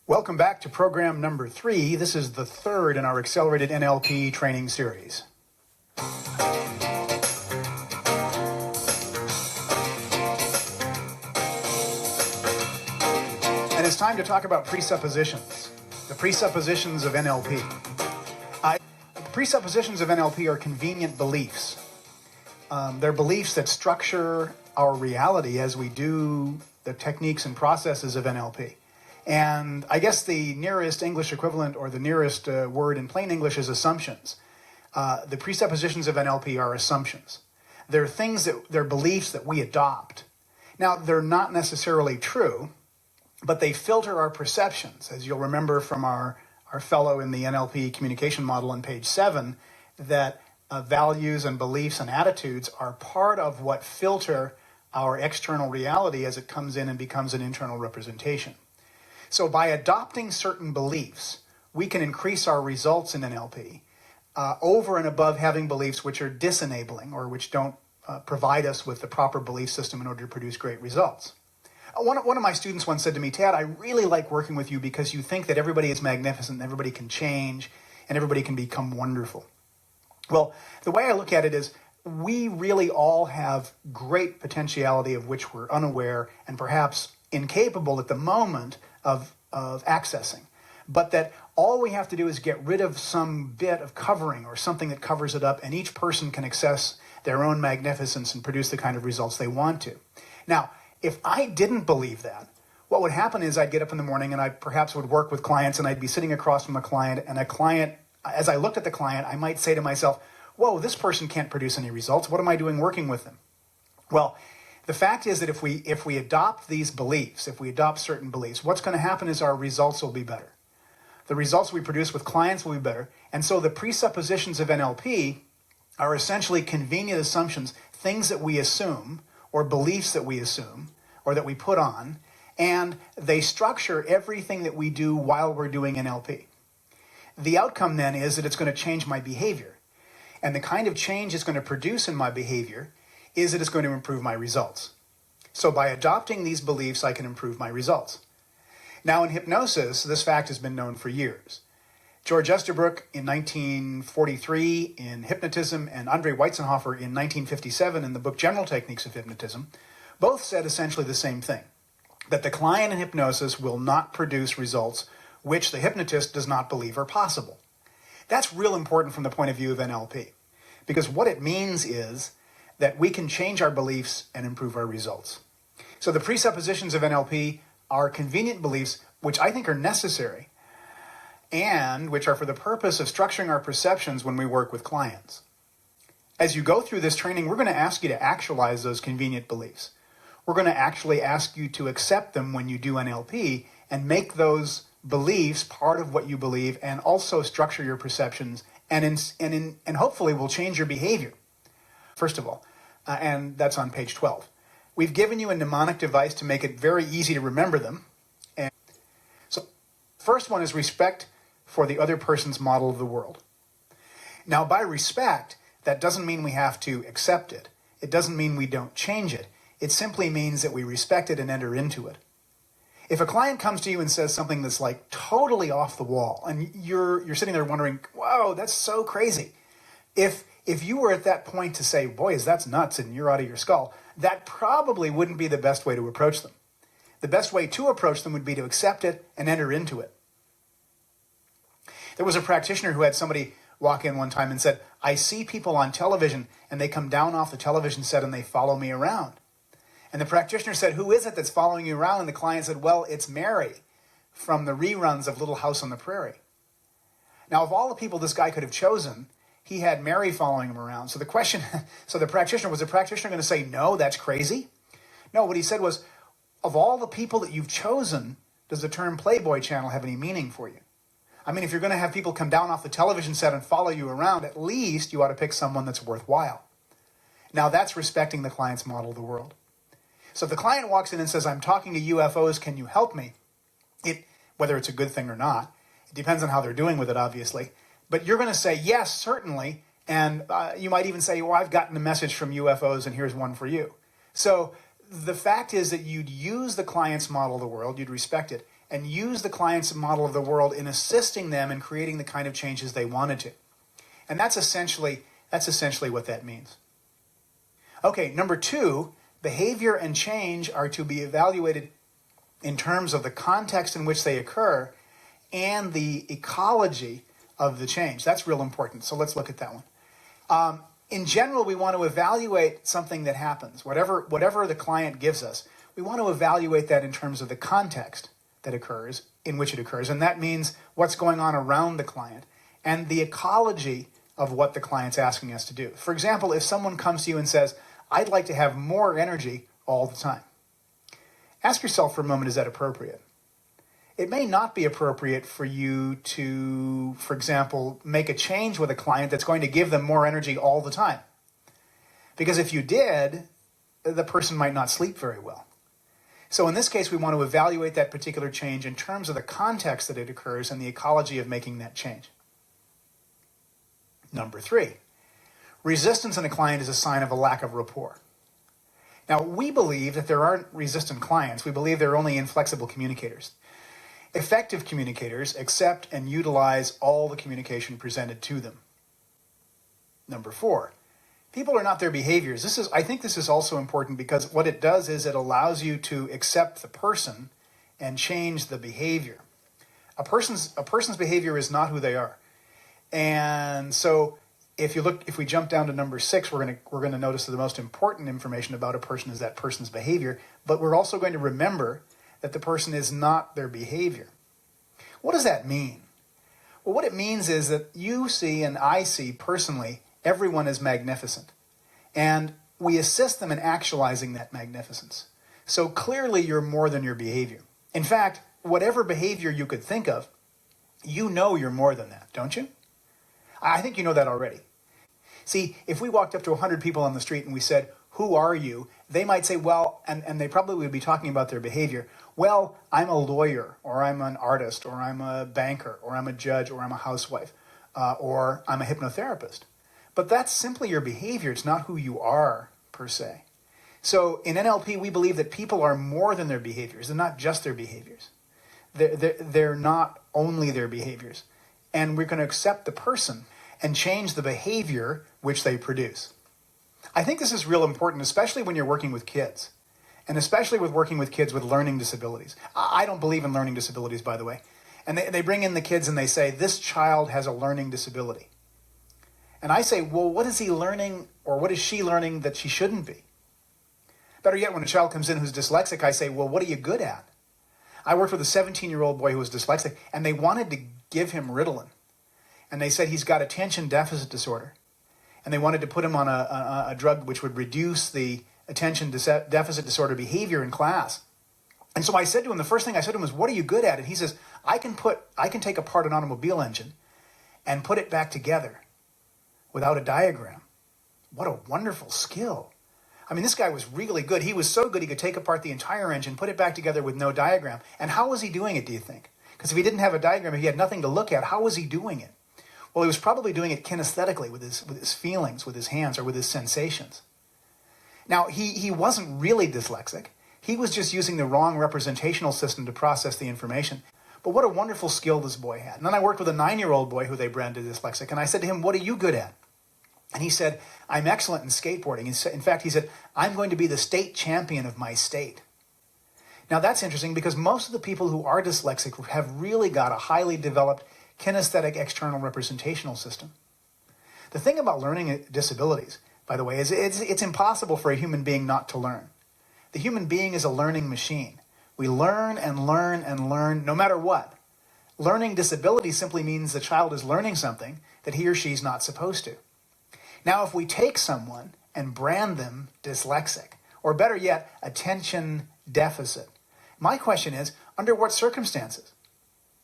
Welcome back to program number 3. This is the third in our Accelerated NLP training series. And it's time to talk about presuppositions, the presuppositions of NLP. The presuppositions of NLP are convenient beliefs. They're beliefs that structure our reality as we do the techniques and processes of NLP. And I guess the nearest English equivalent or the nearest word in plain English is assumptions. The presuppositions of NLP are assumptions. They're they're beliefs that we adopt. Now, they're not necessarily true, but they filter our perceptions. As you'll remember from our fellow in the NLP communication model on page 7, that values and beliefs and attitudes are part of what filter our external reality as it comes in and becomes an internal representation. So by adopting certain beliefs, we can increase our results in NLP over and above having beliefs which are disenabling or which don't provide us with the proper belief system in order to produce great results. One of my students once said to me, "Tad, I really like working with you because you think that everybody is magnificent, and everybody can change, and everybody can become wonderful." Well, the way I look at it is we really all have great potentiality of which we're unaware and perhaps incapable at the moment of accessing, but that all we have to do is get rid of some bit of covering or something that covers it up, and each person can access their own magnificence and produce the kind of results they want to. Now, if I didn't believe that, what would happen is I'd get up in the morning and I perhaps would work with clients, and I'd be sitting across from a client, and as I looked at the client, I might say to myself, "Whoa, this person can't produce any results. What am I doing working with them?" Well, the fact is that if we adopt these beliefs, if we adopt certain beliefs, what's going to happen is our results will be better. The results we produce with clients will be better. And so the presuppositions of NLP are essentially convenient assumptions, things that we assume or beliefs that we assume or that we put on, and they structure everything that we do while we're doing NLP. The outcome then is that it's going to change my behavior. And the kind of change it's going to produce in my behavior is that it's going to improve my results. So by adopting these beliefs, I can improve my results. Now in hypnosis, this fact has been known for years. George Estabrook in 1943 in Hypnotism and Andre Weitzenhofer in 1957 in the book General Techniques of Hypnotism both said essentially the same thing, that the client in hypnosis will not produce results which the hypnotist does not believe are possible. That's real important from the point of view of NLP, because what it means is that we can change our beliefs and improve our results. So the presuppositions of NLP are convenient beliefs which I think are necessary and which are for the purpose of structuring our perceptions when we work with clients. As you go through this training, we're going to ask you to actualize those convenient beliefs. We're going to actually ask you to accept them when you do NLP and make those beliefs part of what you believe, and also structure your perceptions and hopefully will change your behavior. First of all, and that's on page 12. We've given you a mnemonic device to make it very easy to remember them. And so first one is respect for the other person's model of the world. Now, by respect, that doesn't mean we have to accept it. It doesn't mean we don't change it. It simply means that we respect it and enter into it. If a client comes to you and says something that's like totally off the wall, and you're sitting there wondering, "Whoa, that's so crazy." If you were at that point to say, "Boy, that's nuts," and you're out of your skull, that probably wouldn't be the best way to approach them. The best way to approach them would be to accept it and enter into it. There was a practitioner who had somebody walk in one time and said, "I see people on television and they come down off the television set and they follow me around." And the practitioner said, "Who is it that's following you around?" And the client said, "Well, it's Mary from the reruns of Little House on the Prairie." Now, of all the people this guy could have chosen, he had Mary following him around. So the practitioner, was the practitioner going to say, "No, that's crazy"? No, what he said was, of all the people that you've chosen, does the term Playboy channel have any meaning for you? I mean, if you're going to have people come down off the television set and follow you around, at least you ought to pick someone that's worthwhile. Now that's respecting the client's model of the world. So if the client walks in and says, "I'm talking to UFOs, can you help me?" Whether it's a good thing or not, it depends on how they're doing with it, obviously. But you're going to say, "Yes, certainly." And you might even say, "Well, I've gotten a message from UFOs and here's one for you." So the fact is that you'd use the client's model of the world, you'd respect it, and use the client's model of the world in assisting them in creating the kind of changes they wanted to. And that's essentially what that means. Okay, number 2, behavior and change are to be evaluated in terms of the context in which they occur and the ecology of the change. That's real important. So let's look at that one. In general, we want to evaluate something that happens. Whatever the client gives us, we want to evaluate that in terms of the context that occurs, in which it occurs. And that means what's going on around the client and the ecology of what the client's asking us to do. For example, if someone comes to you and says, I'd like to have more energy all the time, ask yourself for a moment, is that appropriate? It may not be appropriate for you to, for example, make a change with a client that's going to give them more energy all the time. Because if you did, the person might not sleep very well. So in this case, we want to evaluate that particular change in terms of the context that it occurs and the ecology of making that change. Number 3, resistance in a client is a sign of a lack of rapport. Now, we believe that there aren't resistant clients. We believe they're only inflexible communicators. Effective communicators accept and utilize all the communication presented to them. Number 4, people are not their behaviors. I think this is also important because what it does is it allows you to accept the person and change the behavior. A person's behavior is not who they are. And so if we jump down to number 6, we're going to notice that the most important information about a person is that person's behavior, but we're also going to remember that the person is not their behavior. What does that mean? Well, what it means is that you see and I see personally everyone is magnificent, and we assist them in actualizing that magnificence. So clearly you're more than your behavior. In fact, whatever behavior you could think of, you know you're more than that, don't you? I think you know that already. See, if we walked up to 100 people on the street and we said, who are you? They might say, well, and they probably would be talking about their behavior. Well, I'm a lawyer, or I'm an artist, or I'm a banker, or I'm a judge, or I'm a housewife, or I'm a hypnotherapist. But that's simply your behavior. It's not who you are, per se. So in NLP, we believe that people are more than their behaviors. They're not just their behaviors. They're not only their behaviors. And we're going to accept the person and change the behavior which they produce. I think this is real important, especially when you're working with kids, and especially with working with kids with learning disabilities. I don't believe in learning disabilities, by the way. And they bring in the kids and they say, this child has a learning disability. And I say, well, what is he learning, or what is she learning that she shouldn't be? Better yet, when a child comes in who's dyslexic, I say, well, what are you good at? I worked with a 17-year-old boy who was dyslexic, and they wanted to give him Ritalin. And they said he's got attention deficit disorder. And they wanted to put him on a drug which would reduce the attention deficit disorder behavior in class. And so I said to him, the first thing I said to him was, what are you good at? And he says, I can take apart an automobile engine and put it back together without a diagram. What a wonderful skill. I mean, this guy was really good. He was so good he could take apart the entire engine, put it back together with no diagram. And how was he doing it, do you think? Because if he didn't have a diagram, if he had nothing to look at, how was he doing it? Well, he was probably doing it kinesthetically with his feelings, with his hands, or with his sensations. Now, he wasn't really dyslexic. He was just using the wrong representational system to process the information. But what a wonderful skill this boy had. And then I worked with a 9-year-old boy who they branded dyslexic, and I said to him, what are you good at? And he said, I'm excellent in skateboarding. In fact, he said, I'm going to be the state champion of my state. Now, that's interesting because most of the people who are dyslexic have really got a highly developed kinesthetic external representational system. The thing about learning disabilities, by the way, is it's impossible for a human being not to learn. The human being is a learning machine. We learn and learn and learn no matter what. Learning disability simply means the child is learning something that he or she is not supposed to. Now, if we take someone and brand them dyslexic, or better yet, attention deficit, my question is, under what circumstances?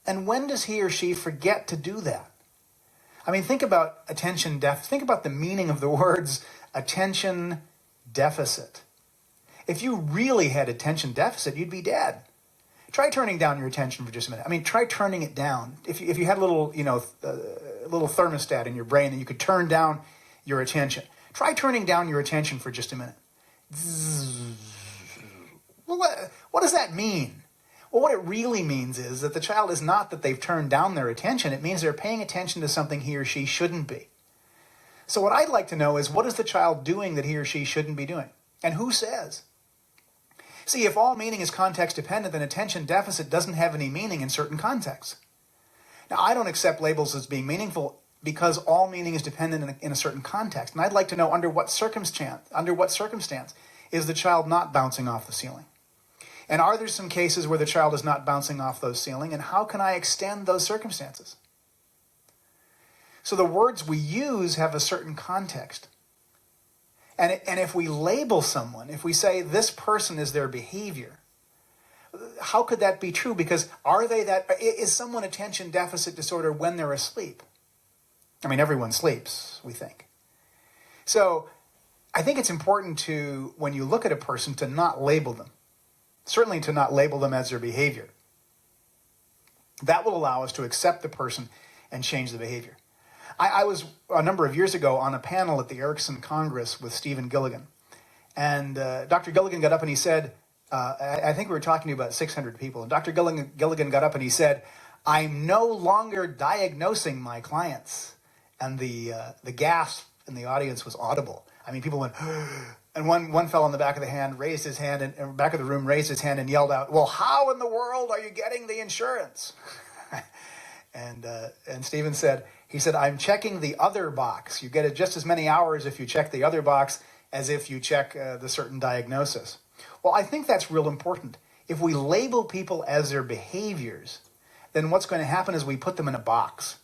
And when does he or she forget to do that? I mean, think about attention deficit. Think about the meaning of the words attention deficit. If you really had attention deficit, you'd be dead. Try turning down your attention for just a minute. I mean, try turning it down. If you had a little, little thermostat in your brain that you could turn down your attention. Try turning down your attention for just a minute. Well, what does that mean? Well, what it really means is that the child is not that they've turned down their attention. It means they're paying attention to something he or she shouldn't be. So what I'd like to know is, what is the child doing that he or she shouldn't be doing? And who says? See, if all meaning is context dependent, then attention deficit doesn't have any meaning in certain contexts. Now, I don't accept labels as being meaningful because all meaning is dependent in a certain context. And I'd like to know under what circumstance is the child not bouncing off the ceiling? And are there some cases where the child is not bouncing off those ceiling? And how can I extend those circumstances? So the words we use have a certain context. And if we label someone, if we say this person is their behavior, how could that be true? Because is someone attention deficit disorder when they're asleep? I mean, everyone sleeps, we think. So I think it's important to, when you look at a person, to not label them. Certainly to not label them as their behavior. That will allow us to accept the person and change the behavior. I was, a number of years ago, on a panel at the Erickson Congress with Stephen Gilligan. And Dr. Gilligan got up and he said, I think we were talking to about 600 people. And Dr. Gilligan got up and he said, "I'm no longer diagnosing my clients." And the gasp in the audience was audible. I mean, people went, and one fellow in the back of the hand raised his hand, and back of the room raised his hand and yelled out, "Well, how in the world are you getting the insurance?" And Stephen said, "I'm checking the other box. You get it just as many hours if you check the other box as if you check the certain diagnosis." Well, I think that's real important. If we label people as their behaviors, then what's going to happen is we put them in a box.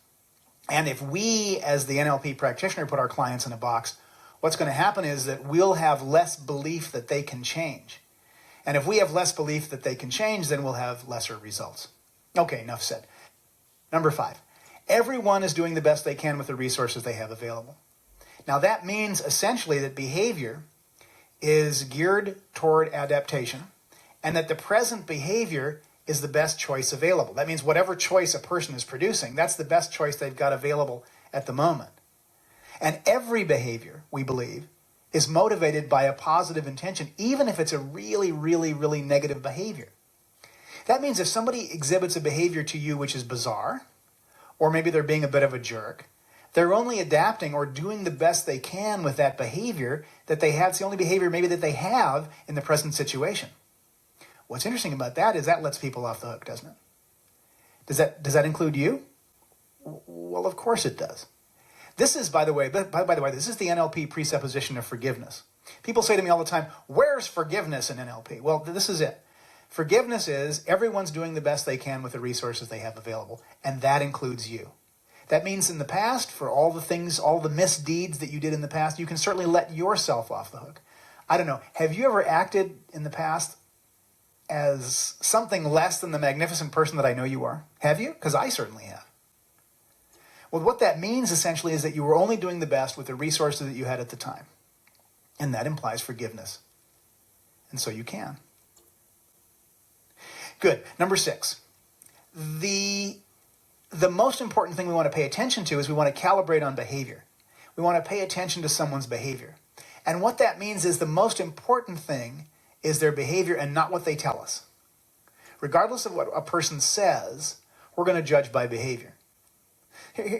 And if we, as the NLP practitioner, put our clients in a box, what's going to happen is that we'll have less belief that they can change. And if we have less belief that they can change, then we'll have lesser results. Okay, enough said. Number 5, everyone is doing the best they can with the resources they have available. Now that means essentially that behavior is geared toward adaptation, and that the present behavior is the best choice available. That means whatever choice a person is producing, that's the best choice they've got available at the moment. And every behavior, we believe, is motivated by a positive intention, even if it's a really, really, really negative behavior. That means if somebody exhibits a behavior to you which is bizarre, or maybe they're being a bit of a jerk, they're only adapting or doing the best they can with that behavior that they have. It's the only behavior maybe that they have in the present situation. What's interesting about that is that lets people off the hook, doesn't it? Does that include you? Well, of course it does. This is, by the way, this is the NLP presupposition of forgiveness. People say to me all the time, "Where's forgiveness in NLP?" Well, this is it. Forgiveness is everyone's doing the best they can with the resources they have available, and that includes you. That means in the past, for all the things, all the misdeeds that you did in the past, you can certainly let yourself off the hook. I don't know, have you ever acted in the past as something less than the magnificent person that I know you are? Have you? Because I certainly have. Well, what that means essentially is that you were only doing the best with the resources that you had at the time. And that implies forgiveness. And so you can. Good. Number 6. The most important thing we want to pay attention to is we want to calibrate on behavior. We want to pay attention to someone's behavior. And what that means is the most important thing is their behavior and not what they tell us. Regardless of what a person says, we're going to judge by behavior.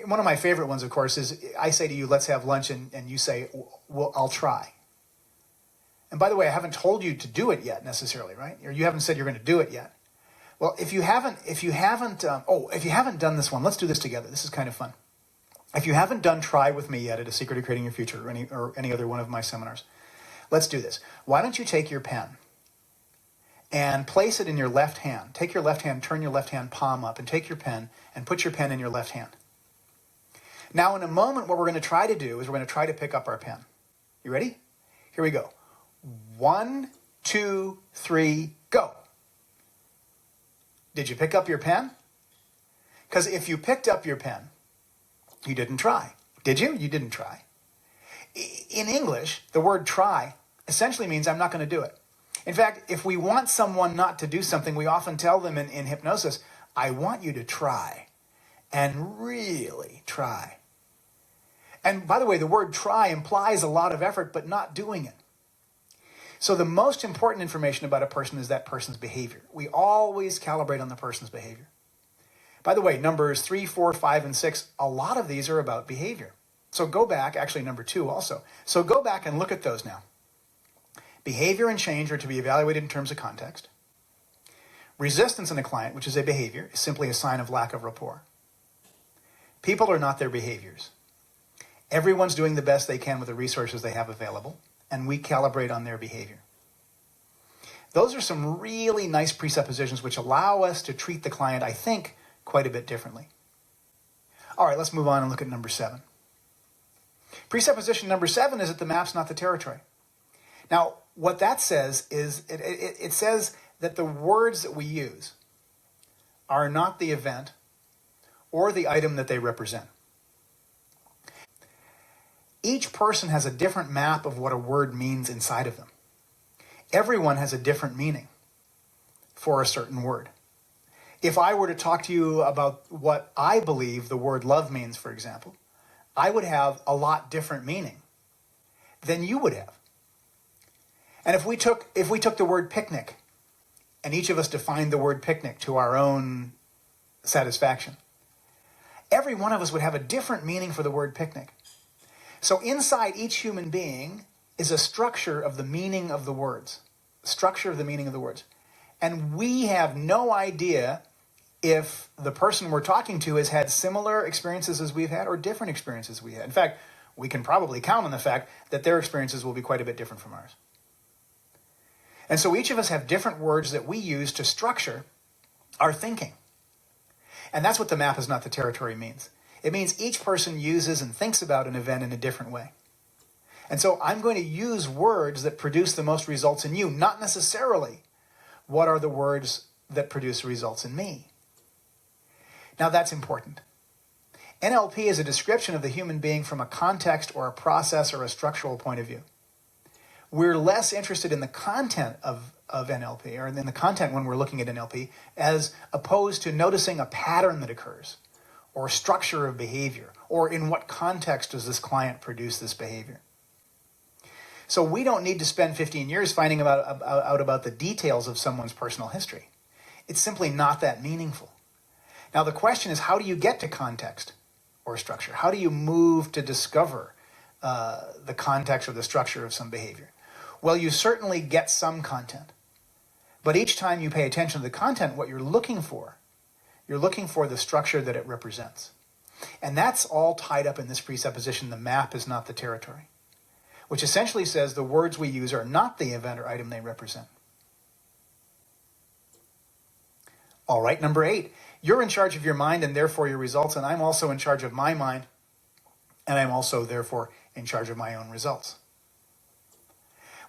One of my favorite ones, of course, is I say to you, "Let's have lunch," and you say, "Well, I'll try." And by the way, I haven't told you to do it yet necessarily, right? Or you haven't said you're going to do it yet. Well, if you haven't done this one, let's do this together. This is kind of fun. If you haven't done Try with me yet at A Secret of Creating Your Future or any other one of my seminars, let's do this. Why don't you take your pen and place it in your left hand. Take your left hand, turn your left hand palm up, and take your pen and put your pen in your left hand. Now, in a moment, what we're going to try to do is we're going to try to pick up our pen. You ready? Here we go. 1, 2, 3, go. Did you pick up your pen? Because if you picked up your pen, you didn't try. Did you? You didn't try. In English, the word try essentially means I'm not going to do it. In fact, if we want someone not to do something, we often tell them in hypnosis, "I want you to try and really try." And by the way, the word try implies a lot of effort, but not doing it. So the most important information about a person is that person's behavior. We always calibrate on the person's behavior. By the way, numbers 3, 4, 5, and 6, a lot of these are about behavior. So go back, actually number 2 also. So go back and look at those now. Behavior and change are to be evaluated in terms of context. Resistance in a client, which is a behavior, is simply a sign of lack of rapport. People are not their behaviors. Everyone's doing the best they can with the resources they have available, and we calibrate on their behavior. Those are some really nice presuppositions which allow us to treat the client, I think, quite a bit differently. All right, let's move on and look at number 7. Presupposition number 7 is that the map's not the territory. Now, what that says is, it says that the words that we use are not the event or the item that they represent. Each person has a different map of what a word means inside of them. Everyone has a different meaning for a certain word. If I were to talk to you about what I believe the word love means, for example, I would have a lot different meaning than you would have. And if we took the word picnic, and each of us defined the word picnic to our own satisfaction, every one of us would have a different meaning for the word picnic. So inside each human being is a structure of the meaning of the words. Structure of the meaning of the words. And we have no idea if the person we're talking to has had similar experiences as we've had or different experiences we had. In fact, we can probably count on the fact that their experiences will be quite a bit different from ours. And so each of us have different words that we use to structure our thinking. And that's what the map is not the territory means. It means each person uses and thinks about an event in a different way. And so I'm going to use words that produce the most results in you, not necessarily what are the words that produce results in me. Now that's important. NLP is a description of the human being from a context or a process or a structural point of view. We're less interested in the content of NLP, or in the content when we're looking at NLP, as opposed to noticing a pattern that occurs, or structure of behavior, or in what context does this client produce this behavior. So we don't need to spend 15 years finding out about the details of someone's personal history. It's simply not that meaningful. Now the question is, how do you get to context or structure? How do you move to discover the context or the structure of some behavior? Well, you certainly get some content. But each time you pay attention to the content, what you're looking for the structure that it represents. And that's all tied up in this presupposition, the map is not the territory, which essentially says the words we use are not the event or item they represent. All right, number 8. You're in charge of your mind and therefore your results, and I'm also in charge of my mind, and I'm also therefore in charge of my own results.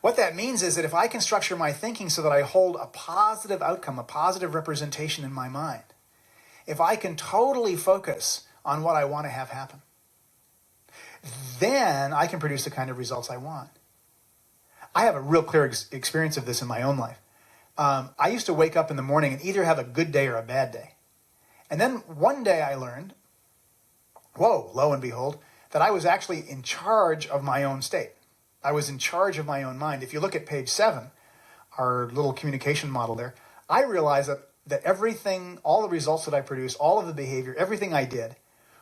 What that means is that if I can structure my thinking so that I hold a positive outcome, a positive representation in my mind, if I can totally focus on what I want to have happen, then I can produce the kind of results I want. I have a real clear experience of this in my own life. I used to wake up in the morning and either have a good day or a bad day. And then one day I learned, lo and behold, that I was actually in charge of my own state. I was in charge of my own mind. If you look at page 7, our little communication model there, I realized that everything, all the results that I produced, all of the behavior, everything I did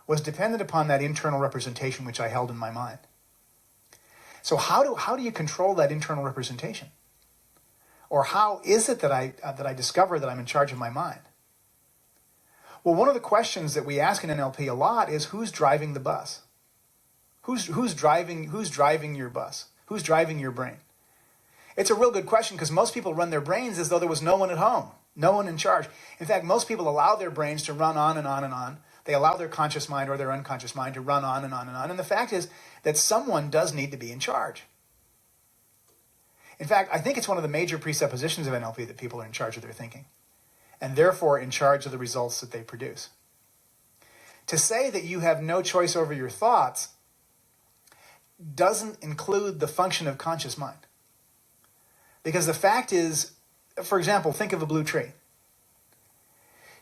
was dependent upon that internal representation which I held in my mind. So how do you control that internal representation? Or how is it that I discover that I'm in charge of my mind? Well, one of the questions that we ask in NLP a lot is, who's driving the bus? Who's driving your bus? Who's driving your brain? It's a real good question because most people run their brains as though there was no one at home, no one in charge. In fact, most people allow their brains to run on and on and on. They allow their conscious mind or their unconscious mind to run on and on and on. And the fact is that someone does need to be in charge. In fact, I think it's one of the major presuppositions of NLP that people are in charge of their thinking, and therefore in charge of the results that they produce. To say that you have no choice over your thoughts doesn't include the function of conscious mind. Because the fact is, for example, think of a blue tree.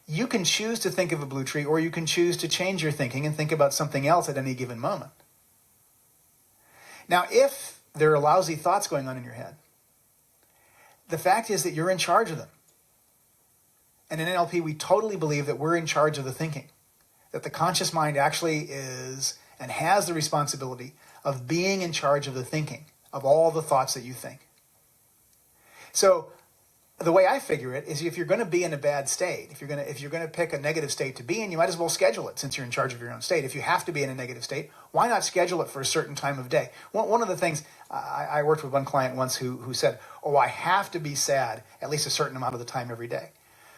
You can choose to think of a blue tree, or you can choose to change your thinking and think about something else at any given moment. Now, if there are lousy thoughts going on in your head, the fact is that you're in charge of them. And in NLP, we totally believe that we're in charge of the thinking, that the conscious mind actually is and has the responsibility of being in charge of the thinking, of all the thoughts that you think. So the way I figure it is, if you're going to be in a bad state, if you're going to pick a negative state to be in, you might as well schedule it, since you're in charge of your own state. If you have to be in a negative state, why not schedule it for a certain time of day? One of the things, I worked with one client once who said, oh, I have to be sad at least a certain amount of the time every day.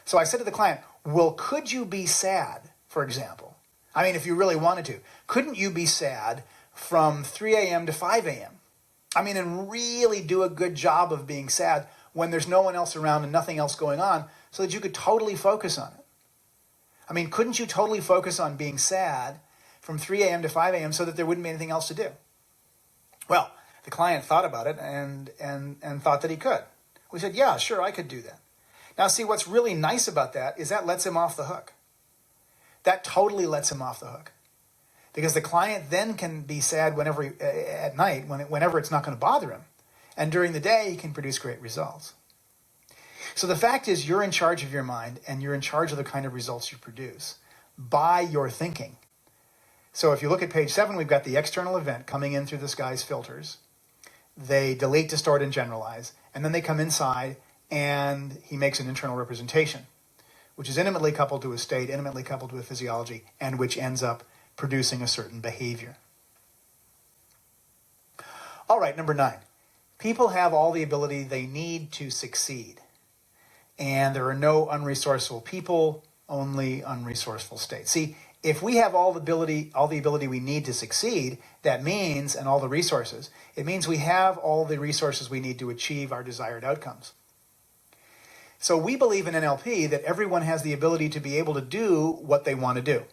So I said to the client, well, could you be sad, for example? I mean, if you really wanted to, couldn't you be sad from 3 a.m. to 5 a.m.? I mean, and really do a good job of being sad when there's no one else around and nothing else going on, so that you could totally focus on it. I mean, couldn't you totally focus on being sad from 3 a.m. to 5 a.m. so that there wouldn't be anything else to do? Well, the client thought about it and thought that he could. We said, yeah, sure, I could do that. Now, see, what's really nice about that is that lets him off the hook. That totally lets him off the hook. Because the client then can be sad whenever at night, whenever it's not going to bother him. And during the day, he can produce great results. So the fact is, you're in charge of your mind, and you're in charge of the kind of results you produce by your thinking. So if you look at page 7, we've got the external event coming in through this guy's filters. They delete, distort, and generalize. And then they come inside, and he makes an internal representation, which is intimately coupled to a state, intimately coupled to a physiology, and which ends up producing a certain behavior. All right, number 9. People have all the ability they need to succeed. And there are no unresourceful people, only unresourceful states. See, if we have all the ability we need to succeed, that means, and all the resources, it means we have all the resources we need to achieve our desired outcomes. So we believe in NLP that everyone has the ability to be able to do what they want to do,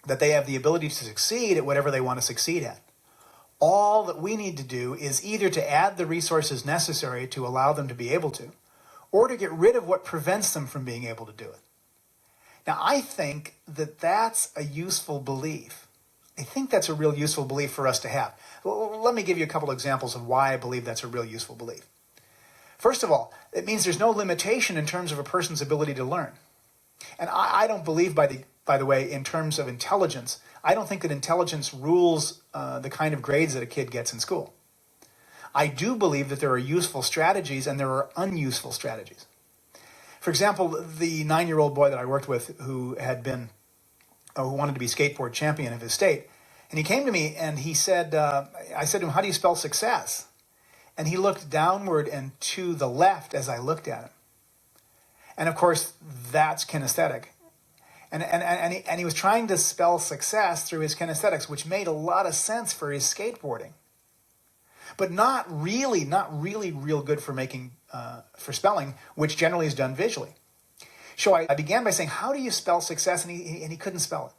that they have the ability to succeed at whatever they want to succeed at. All that we need to do is either to add the resources necessary to allow them to be able to, or to get rid of what prevents them from being able to do it. Now, I think that that's a useful belief. I think that's a real useful belief for us to have. Well, let me give you a couple examples of why I believe that's a real useful belief. First of all, it means there's no limitation in terms of a person's ability to learn. And I don't believe, by the way, in terms of intelligence. I don't think that intelligence rules the kind of grades that a kid gets in school. I do believe that there are useful strategies and there are unuseful strategies. For example, the 9-year-old boy that I worked with who wanted to be skateboard champion of his state, and he came to me and he said, I said to him, how do you spell success? And he looked downward and to the left as I looked at him. And of course, that's kinesthetic. And he was trying to spell success through his kinesthetics, which made a lot of sense for his skateboarding. But not really real good for spelling, which generally is done visually. So I began by saying, how do you spell success? And he couldn't spell it.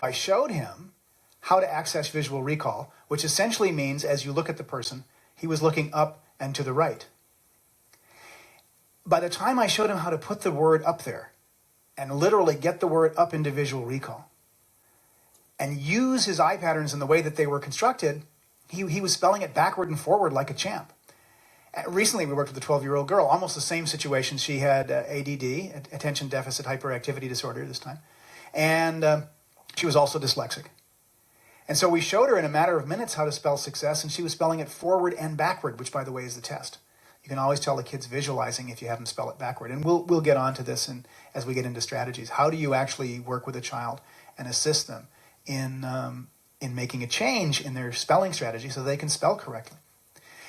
I showed him how to access visual recall, which essentially means as you look at the person, he was looking up and to the right. By the time I showed him how to put the word up there and literally get the word up into visual recall and use his eye patterns in the way that they were constructed, he was spelling it backward and forward like a champ. Recently, we worked with a 12-year-old girl, almost the same situation. She had ADD, attention deficit hyperactivity disorder this time, and she was also dyslexic. And so we showed her in a matter of minutes how to spell success, and she was spelling it forward and backward, which, by the way, is the test. You can always tell the kid's visualizing if you have them spell it backward. And we'll get on to this as we get into strategies. How do you actually work with a child and assist them in making a change in their spelling strategy so they can spell correctly?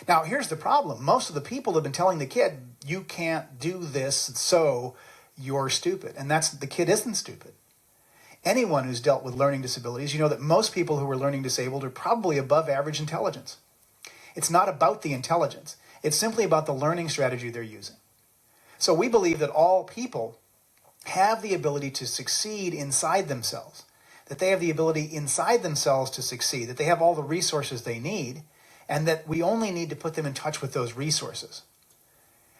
Now, here's the problem. Most of the people have been telling the kid, you can't do this, so you're stupid. And the kid isn't stupid. Anyone who's dealt with learning disabilities, you know that most people who are learning disabled are probably above average intelligence. It's not about the intelligence. It's simply about the learning strategy they're using. So we believe that all people have the ability to succeed inside themselves, that they have the ability inside themselves to succeed, that they have all the resources they need, and that we only need to put them in touch with those resources.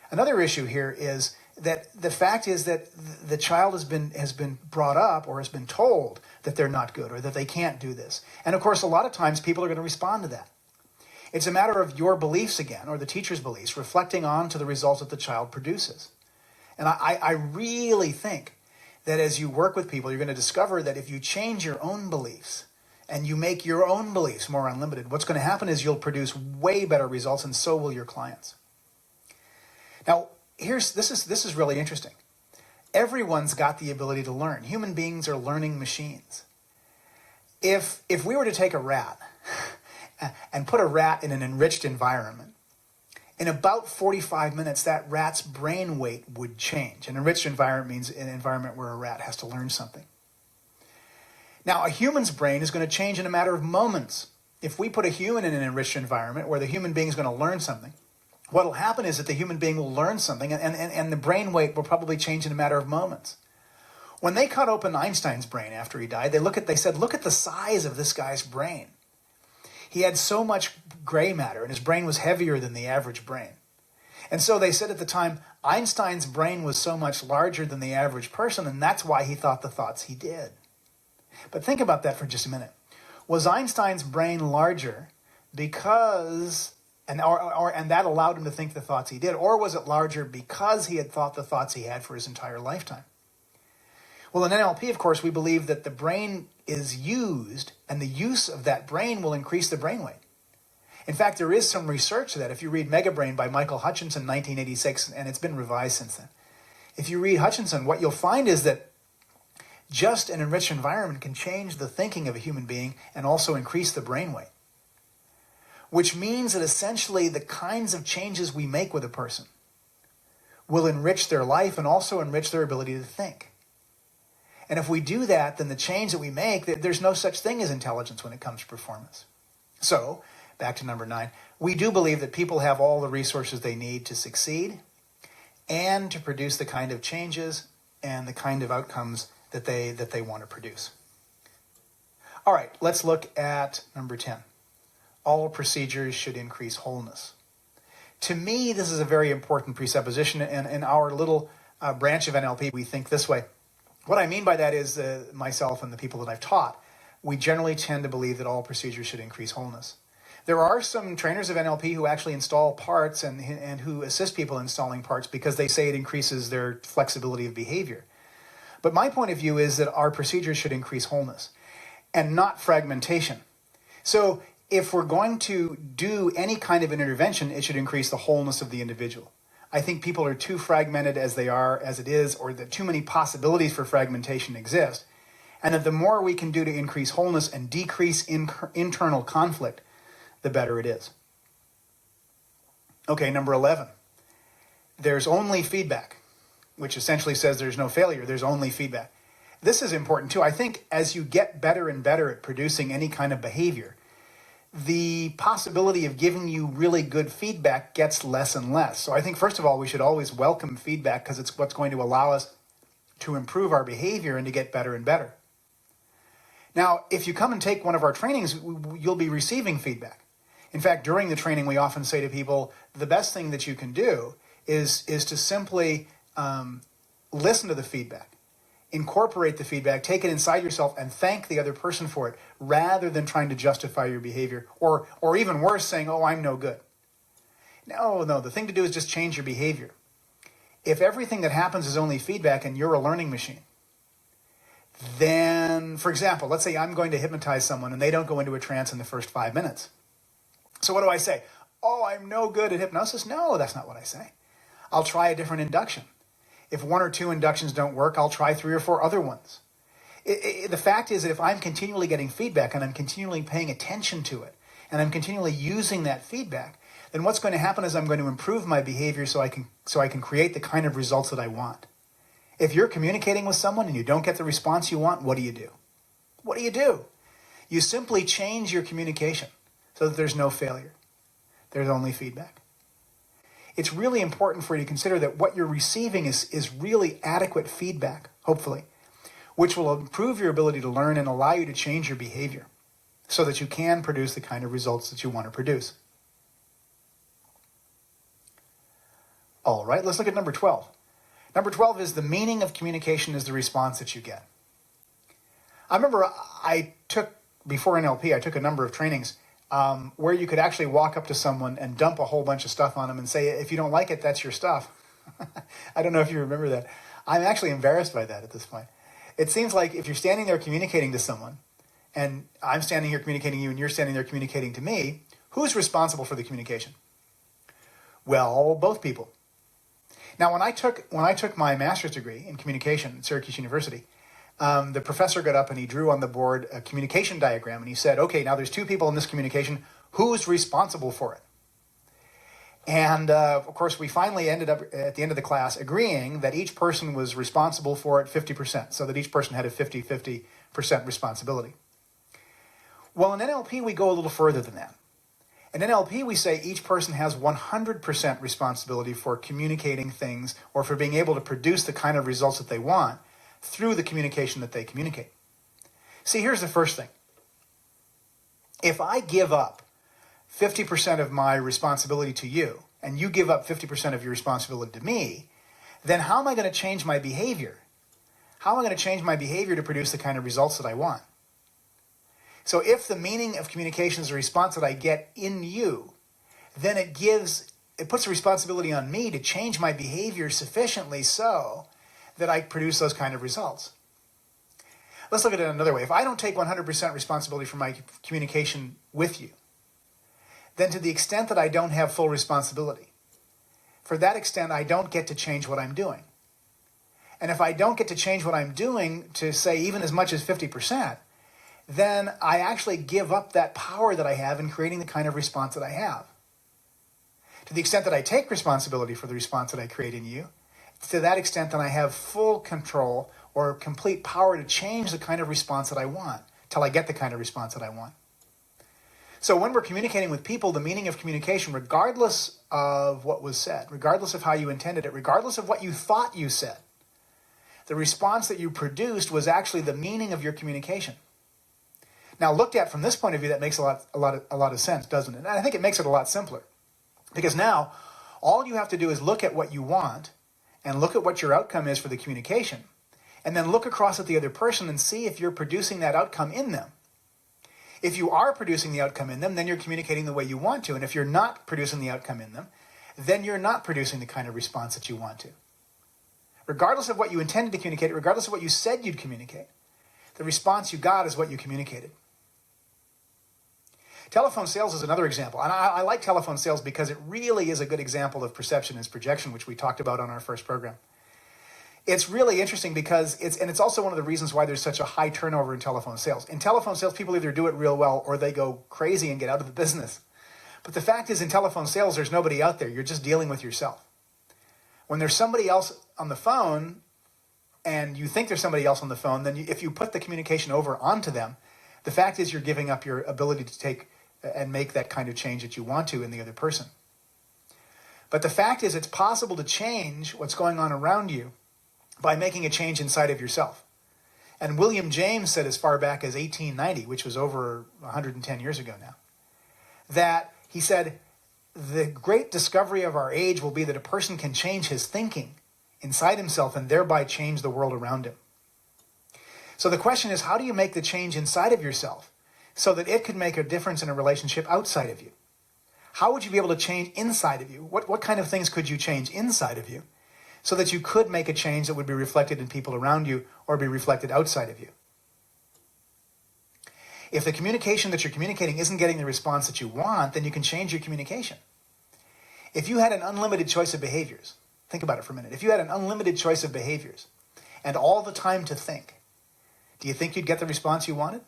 Another issue here is that the fact is that the child has been brought up or has been told that they're not good or that they can't do this. And of course, a lot of times people are going to respond to that. It's a matter of your beliefs again, or the teacher's beliefs, reflecting on to the results that the child produces. And I really think that as you work with people, you're going to discover that if you change your own beliefs and you make your own beliefs more unlimited, what's going to happen is you'll produce way better results, and so will your clients. Now, this is really interesting. Everyone's got the ability to learn. Human beings are learning machines. If we were to take a rat and put a rat in an enriched environment, in about 45 minutes, that rat's brain weight would change. An enriched environment means an environment where a rat has to learn something. Now, a human's brain is going to change in a matter of moments. If we put a human in an enriched environment where the human being is going to learn something, what will happen is that the human being will learn something, and the brain weight will probably change in a matter of moments. When they cut open Einstein's brain after he died, they said, look at the size of this guy's brain. He had so much gray matter, and his brain was heavier than the average brain. And so they said at the time, Einstein's brain was so much larger than the average person, and that's why he thought the thoughts he did. But think about that for just a minute. Was Einstein's brain larger because, and that allowed him to think the thoughts he did, or was it larger because he had thought the thoughts he had for his entire lifetime? Well, in NLP, of course, we believe that the brain is used, and the use of that brain will increase the brain weight. In fact, there is some research to that. If you read Mega Brain by Michael Hutchinson, 1986, and it's been revised since then. If you read Hutchinson, what you'll find is that just an enriched environment can change the thinking of a human being and also increase the brain weight. Which means that essentially the kinds of changes we make with a person will enrich their life and also enrich their ability to think. And if we do that, then the change that we make, there's no such thing as intelligence when it comes to performance. So, back to number 9, we do believe that people have all the resources they need to succeed and to produce the kind of changes and the kind of outcomes that they want to produce. All right, let's look at number 10. All procedures should increase wholeness. To me, this is a very important presupposition, and in our little branch of NLP, we think this way. What I mean by that is myself and the people that I've taught, we generally tend to believe that all procedures should increase wholeness. There are some trainers of NLP who actually install parts and who assist people installing parts because they say it increases their flexibility of behavior. But my point of view is that our procedures should increase wholeness and not fragmentation. So if we're going to do any kind of an intervention, it should increase the wholeness of the individual. I think people are too fragmented as they are, as it is, or that too many possibilities for fragmentation exist. And that the more we can do to increase wholeness and decrease internal conflict, the better it is. Okay, number 11. There's only feedback, which essentially says there's no failure, there's only feedback. This is important too. I think as you get better and better at producing any kind of behavior, the possibility of giving you really good feedback gets less and less. So I think, first of all, we should always welcome feedback because it's what's going to allow us to improve our behavior and to get better and better. Now, if you come and take one of our trainings, you'll be receiving feedback. In fact, during the training, we often say to people, the best thing that you can do is to simply listen to the feedback. Incorporate the feedback, take it inside yourself, and thank the other person for it, rather than trying to justify your behavior, or even worse, saying, oh, I'm no good. No, the thing to do is just change your behavior. If everything that happens is only feedback and you're a learning machine, then, for example, let's say I'm going to hypnotize someone and they don't go into a trance in the first 5 minutes. So what do I say? Oh, I'm no good at hypnosis? No, that's not what I say. I'll try a different induction. If 1 or 2 inductions don't work, I'll try 3 or 4 other ones. The fact is that if I'm continually getting feedback and I'm continually paying attention to it, and I'm continually using that feedback, then what's going to happen is I'm going to improve my behavior so I can create the kind of results that I want. If you're communicating with someone and you don't get the response you want, what do you do? What do? You simply change your communication so that there's no failure. There's only feedback. It's really important for you to consider that what you're receiving is really adequate feedback, hopefully, which will improve your ability to learn and allow you to change your behavior so that you can produce the kind of results that you want to produce. All right, let's look at number 12. Number 12 is the meaning of communication is the response that you get. I remember before NLP, I took a number of trainings where you could actually walk up to someone and dump a whole bunch of stuff on them and say, if you don't like it, that's your stuff. I don't know if you remember that. I'm actually embarrassed by that at this point. It seems like if you're standing there communicating to someone, and I'm standing here communicating to you, and you're standing there communicating to me, who's responsible for the communication? Well, both people. Now, when I took my master's degree in communication at Syracuse University, the professor got up and he drew on the board a communication diagram, and he said, okay, now there's two people in this communication. Who's responsible for it? And of course, we finally ended up at the end of the class agreeing that each person was responsible for it 50%, so that each person had a 50-50% responsibility. Well, in NLP, we go a little further than that. In NLP, we say each person has 100% responsibility for communicating things or for being able to produce the kind of results that they want through the communication that they communicate. See, here's the first thing. If I give up 50% of my responsibility to you, and you give up 50% of your responsibility to me, then how am I going to change my behavior? How am I going to change my behavior to produce the kind of results that I want? So if the meaning of communication is a response that I get in you, then it puts the responsibility on me to change my behavior sufficiently so that I produce those kind of results. Let's look at it another way. If I don't take 100% responsibility for my communication with you, then to the extent that I don't have full responsibility, for that extent, I don't get to change what I'm doing. And if I don't get to change what I'm doing to say even as much as 50%, then I actually give up that power that I have in creating the kind of response that I have. To the extent that I take responsibility for the response that I create in you, to that extent, then I have full control or complete power to change the kind of response that I want till I get the kind of response that I want. So when we're communicating with people, the meaning of communication, regardless of what was said, regardless of how you intended it, regardless of what you thought you said, the response that you produced was actually the meaning of your communication. Now, looked at from this point of view, that makes a lot of sense, doesn't it? And I think it makes it a lot simpler. Because now, all you have to do is look at what you want and look at what your outcome is for the communication, and then look across at the other person and see if you're producing that outcome in them. If you are producing the outcome in them, then you're communicating the way you want to. And if you're not producing the outcome in them, then you're not producing the kind of response that you want to. Regardless of what you intended to communicate, regardless of what you said you'd communicate, the response you got is what you communicated. Telephone sales is another example. And I like telephone sales because it really is a good example of perception as projection, which we talked about on our first program. It's really interesting because it's also one of the reasons why there's such a high turnover in telephone sales. In telephone sales, people either do it real well or they go crazy and get out of the business. But the fact is, in telephone sales, there's nobody out there. You're just dealing with yourself. When there's somebody else on the phone and you think there's somebody else on the phone, then if you put the communication over onto them, the fact is you're giving up your ability to take and make that kind of change that you want to in the other person. But the fact is it's possible to change what's going on around you by making a change inside of yourself. And William James said as far back as 1890, which was over 110 years ago now, that he said, the great discovery of our age will be that a person can change his thinking inside himself and thereby change the world around him. So the question is, how do you make the change inside of yourself so that it could make a difference in a relationship outside of you? How would you be able to change inside of you? What kind of things could you change inside of you so that you could make a change that would be reflected in people around you or be reflected outside of you? If the communication that you're communicating isn't getting the response that you want, then you can change your communication. If you had an unlimited choice of behaviors, think about it for a minute. If you had an unlimited choice of behaviors and all the time to think, do you think you'd get the response you wanted?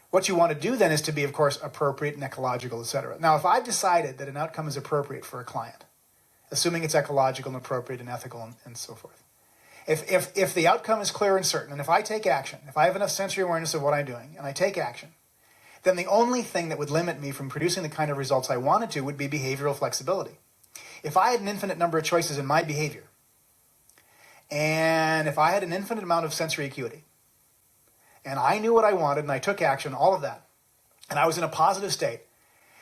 What you want to do then is to be, of course, appropriate and ecological, etc. Now, if I've decided that an outcome is appropriate for a client, assuming it's ecological and appropriate and ethical and so forth, if the outcome is clear and certain, and if I take action, if I have enough sensory awareness of what I'm doing, and I take action, then the only thing that would limit me from producing the kind of results I wanted to would be behavioral flexibility. If I had an infinite number of choices in my behavior, and if I had an infinite amount of sensory acuity, and I knew what I wanted, and I took action, all of that, and I was in a positive state,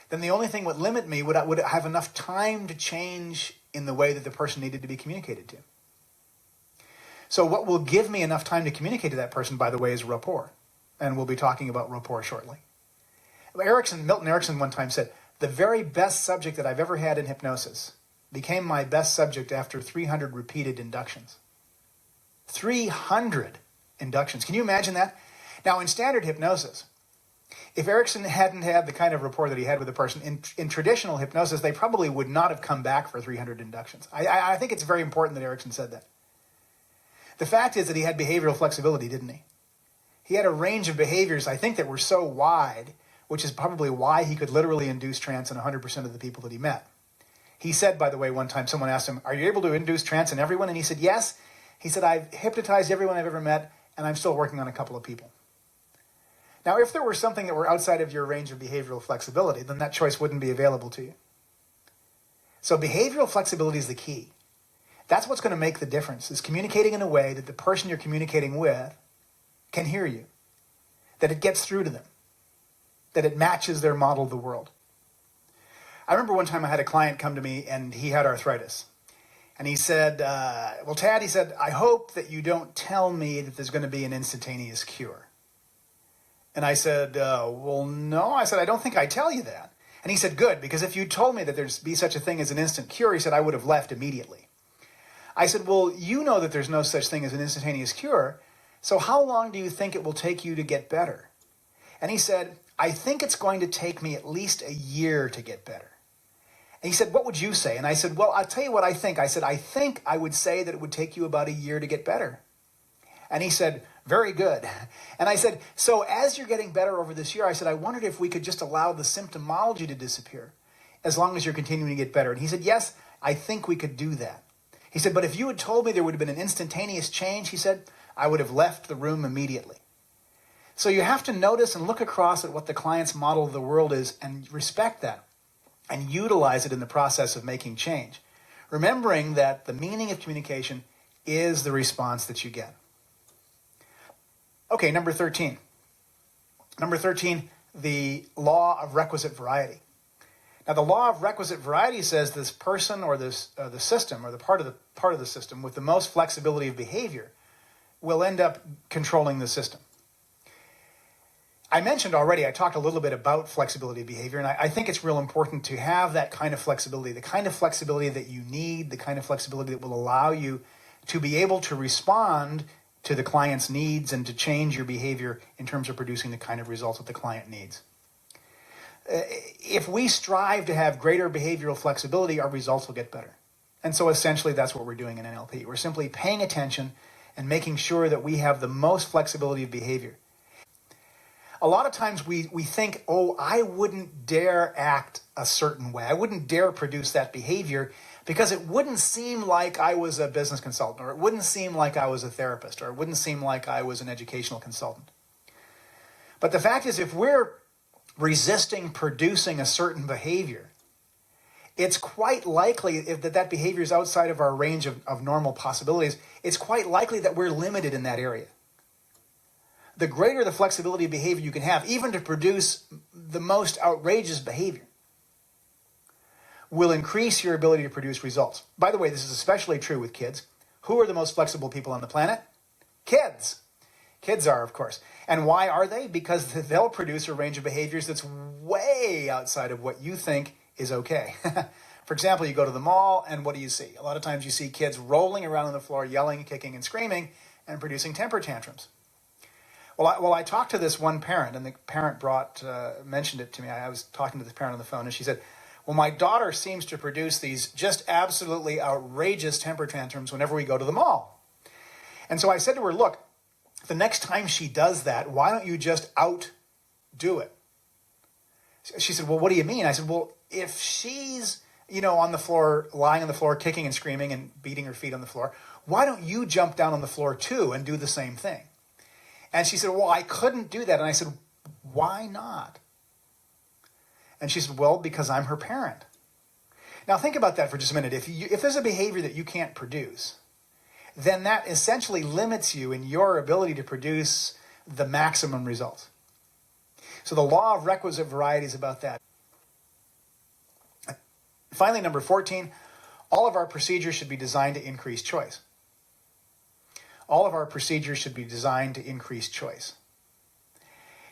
then the only thing would limit me would have enough time to change in the way that the person needed to be communicated to. So what will give me enough time to communicate to that person, by the way, is rapport. And we'll be talking about rapport shortly. Milton Erickson one time said, the very best subject that I've ever had in hypnosis became my best subject after 300 repeated inductions. 300 inductions. Can you imagine that? Now, in standard hypnosis, if Erickson hadn't had the kind of rapport that he had with the person, in traditional hypnosis, they probably would not have come back for 300 inductions. I think it's very important that Erickson said that. The fact is that he had behavioral flexibility, didn't he? He had a range of behaviors, I think, that were so wide, which is probably why he could literally induce trance in 100% of the people that he met. He said, by the way, one time someone asked him, are you able to induce trance in everyone? And he said, yes. He said, I've hypnotized everyone I've ever met, and I'm still working on a couple of people. Now, if there were something that were outside of your range of behavioral flexibility, then that choice wouldn't be available to you. So behavioral flexibility is the key. That's what's going to make the difference, is communicating in a way that the person you're communicating with can hear you, that it gets through to them, that it matches their model of the world. I remember one time I had a client come to me and he had arthritis. And he said, well, Tad, he said, I hope that you don't tell me that there's going to be an instantaneous cure. And I said, well, no. I said, I don't think I tell you that. And he said, good, because if you told me that there's be such a thing as an instant cure, he said, I would have left immediately. I said, well, you know that there's no such thing as an instantaneous cure. So how long do you think it will take you to get better? And he said, I think it's going to take me at least a year to get better. And he said, what would you say? And I said, well, I'll tell you what I think. I said, I think I would say that it would take you about a year to get better. And he said, very good. And I said, so as you're getting better over this year, I said, I wondered if we could just allow the symptomology to disappear as long as you're continuing to get better. And he said, yes, I think we could do that. He said, but if you had told me there would have been an instantaneous change, he said, I would have left the room immediately. So you have to notice and look across at what the client's model of the world is and respect that and utilize it in the process of making change, remembering that the meaning of communication is the response that you get. Okay, number 13. Number 13, the law of requisite variety. Now, the law of requisite variety says this person or the system or the part of the system with the most flexibility of behavior will end up controlling the system. I mentioned already, I talked a little bit about flexibility of behavior, and I think it's real important to have that kind of flexibility, the kind of flexibility that you need, the kind of flexibility that will allow you to be able to respond to the client's needs and to change your behavior in terms of producing the kind of results that the client needs. If we strive to have greater behavioral flexibility, our results will get better. And so essentially that's what we're doing in NLP. We're simply paying attention and making sure that we have the most flexibility of behavior. A lot of times we think, oh, I wouldn't dare act a certain way. I wouldn't dare produce that behavior because it wouldn't seem like I was a business consultant, or it wouldn't seem like I was a therapist, or it wouldn't seem like I was an educational consultant. But the fact is, if we're resisting producing a certain behavior, it's quite likely that behavior is outside of our range of normal possibilities. It's quite likely that we're limited in that area. The greater the flexibility of behavior you can have, even to produce the most outrageous behavior, will increase your ability to produce results. By the way, this is especially true with kids. Who are the most flexible people on the planet? Kids. Kids are, of course. And why are they? Because they'll produce a range of behaviors that's way outside of what you think is okay. For example, you go to the mall, and what do you see? A lot of times you see kids rolling around on the floor, yelling, kicking, and screaming, and producing temper tantrums. Well, I talked to this one parent, and the parent mentioned it to me. I was talking to this parent on the phone, and she said, well, my daughter seems to produce these just absolutely outrageous temper tantrums whenever we go to the mall. And so I said to her, look, the next time she does that, why don't you just outdo it? She said, well, what do you mean? I said, well, if she's, on the floor, lying on the floor, kicking and screaming and beating her feet on the floor, why don't you jump down on the floor too and do the same thing? And she said, well, I couldn't do that. And I said, why not? And she said, well, because I'm her parent. Now think about that for just a minute. If there's a behavior that you can't produce, then that essentially limits you in your ability to produce the maximum results. So the law of requisite variety is about that. Finally, number 14, all of our procedures should be designed to increase choice. All of our procedures should be designed to increase choice.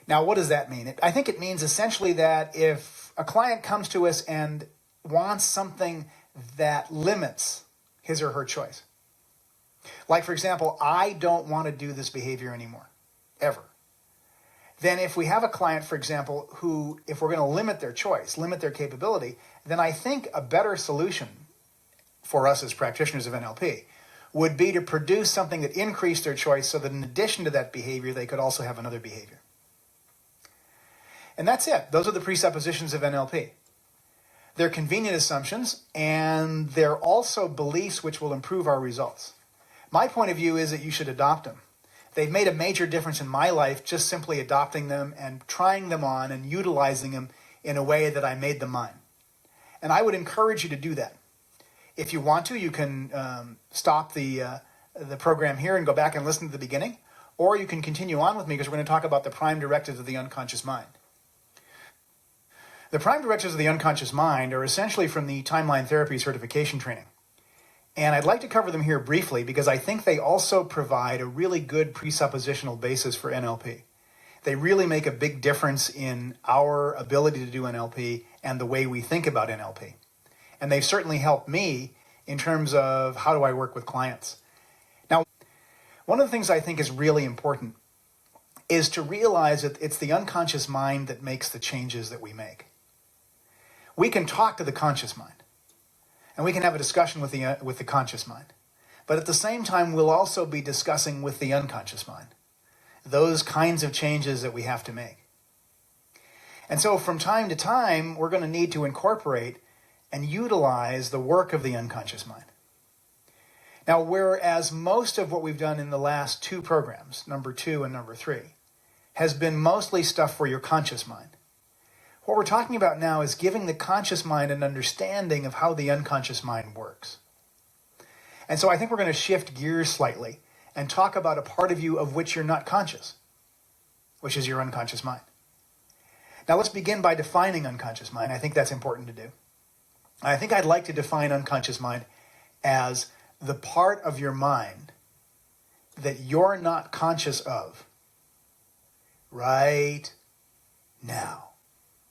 Now, what does that mean? I think it means essentially that if a client comes to us and wants something that limits his or her choice, like, for example, I don't want to do this behavior anymore, ever. Then if we have a client, for example, who, if we're going to limit their choice, limit their capability, then I think a better solution for us as practitioners of NLP would be to produce something that increased their choice so that in addition to that behavior, they could also have another behavior. And that's it. Those are the presuppositions of NLP. They're convenient assumptions, and they're also beliefs which will improve our results. My point of view is that you should adopt them. They've made a major difference in my life just simply adopting them and trying them on and utilizing them in a way that I made them mine. And I would encourage you to do that. If you want to, you can stop the program here and go back and listen to the beginning, or you can continue on with me because we're going to talk about the prime directives of the unconscious mind. The prime directives of the unconscious mind are essentially from the Timeline Therapy certification training. And I'd like to cover them here briefly because I think they also provide a really good presuppositional basis for NLP. They really make a big difference in our ability to do NLP and the way we think about NLP. And they've certainly helped me in terms of how do I work with clients. Now, one of the things I think is really important is to realize that it's the unconscious mind that makes the changes that we make. We can talk to the conscious mind, and we can have a discussion with the conscious mind. But at the same time, we'll also be discussing with the unconscious mind those kinds of changes that we have to make. And so from time to time, we're going to need to incorporate and utilize the work of the unconscious mind. Now, whereas most of what we've done in the last two programs, number 2 and number 3, has been mostly stuff for your conscious mind, what we're talking about now is giving the conscious mind an understanding of how the unconscious mind works. And so I think we're going to shift gears slightly and talk about a part of you of which you're not conscious, which is your unconscious mind. Now let's begin by defining unconscious mind. I think that's important to do. I think I'd like to define unconscious mind as the part of your mind that you're not conscious of right now.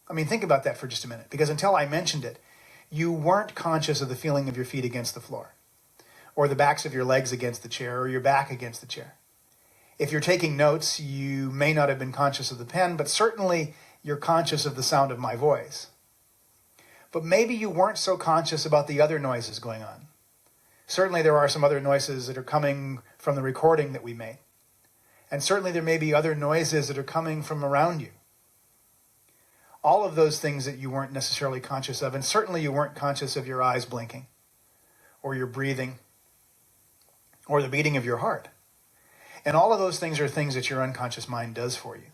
I mean, think about that for just a minute, because until I mentioned it, you weren't conscious of the feeling of your feet against the floor, or the backs of your legs against the chair, or your back against the chair. If you're taking notes, you may not have been conscious of the pen, but certainly you're conscious of the sound of my voice. But maybe you weren't so conscious about the other noises going on. Certainly there are some other noises that are coming from the recording that we made. And certainly there may be other noises that are coming from around you. All of those things that you weren't necessarily conscious of, and certainly you weren't conscious of your eyes blinking, or your breathing, or the beating of your heart. And all of those things are things that your unconscious mind does for you.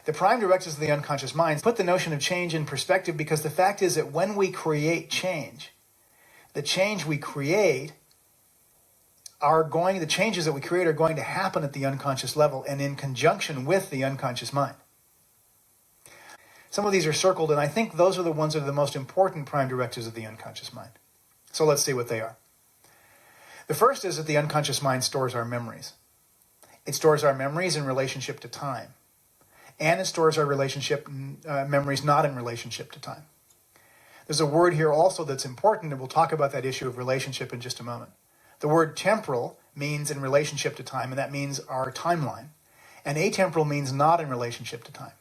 The prime directives of the unconscious mind put the notion of change in perspective, because the fact is that when we create change, the change we create the changes that we create are going to happen at the unconscious level and in conjunction with the unconscious mind. Some of these are circled, and I think those are the ones that are the most important prime directives of the unconscious mind. So let's see what they are. The first is that the unconscious mind stores our memories. It stores our memories in relationship to time. And it stores our memories not in relationship to time. There's a word here also that's important, and we'll talk about that issue of relationship in just a moment. The word temporal means in relationship to time, and that means our timeline. And atemporal means not in relationship to time.